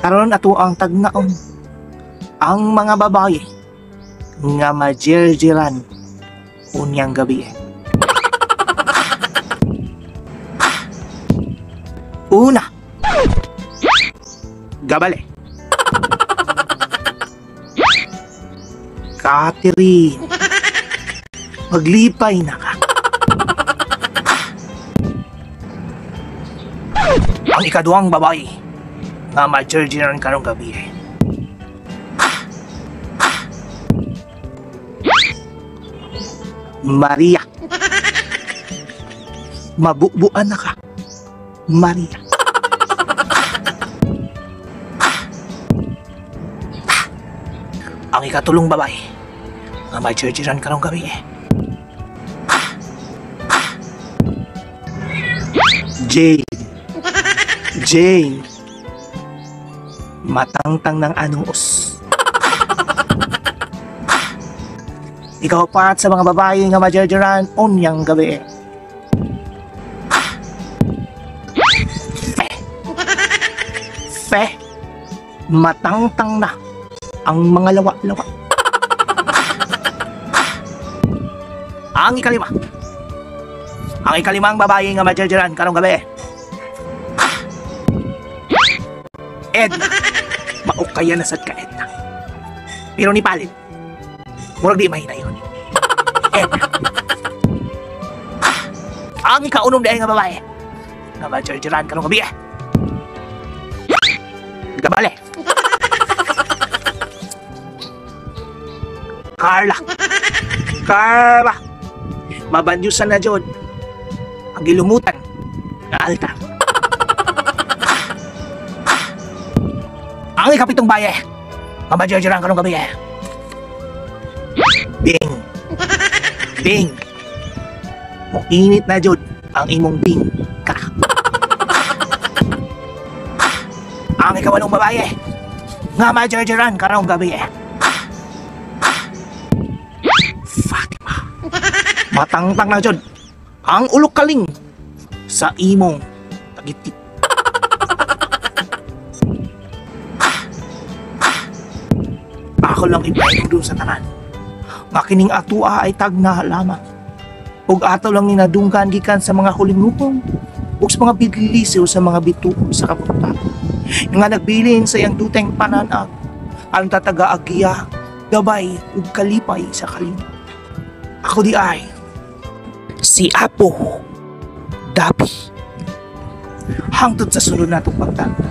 Karon ato ang tagnaon ang mga babae nga majerjeran unyang gabi. Una, Gabale. Catherine, maglipay na ka. Ang ikaduhang babae nga majerjeran karong gabi. Maria, mabubuan na ka. Maria. Ang ikatulong babae nga majerjeran karong gabi. Jane. Jane, matangtang ng anus. Ikaw pat sa mga babae nga majerjeran unyang gabi. Fe, matangtang na ang mga lawa-lawa. Ang ikalimang babae nga majerjeran karong gabi. Edna, maukaya na sad ka Edna. Pero ni Palin, murag di mahina yun. Edna. Ang ikaunom dahil nga babae nga majerjeran karong gabi. Gabale. Carla, mabanyusan na jod ang gilumutan nga altar. Ang ikapitong baye nga majerjeran karong gabi. Bing, init na jod ang imong bing ka. Ang ikawalong babae nga majerjeran karong gabi. Fatima, matangtang na jod ang ulok kaling sa imong tagitip. Ako lang ipahin doon sa tanan. Makining atua ay tagna lamang. Ug ato lang ninadunggan gikan sa mga hulingupong ug sa mga bidlisiw sa mga bituon sa kapunta. Nga nagbilin sa iyang duteng pananag ang tataga-agiya, gabay ug kalipay sa kalimot. Ako di ay si Apo Dabi. Hangtod sa sunod natong pagtanda.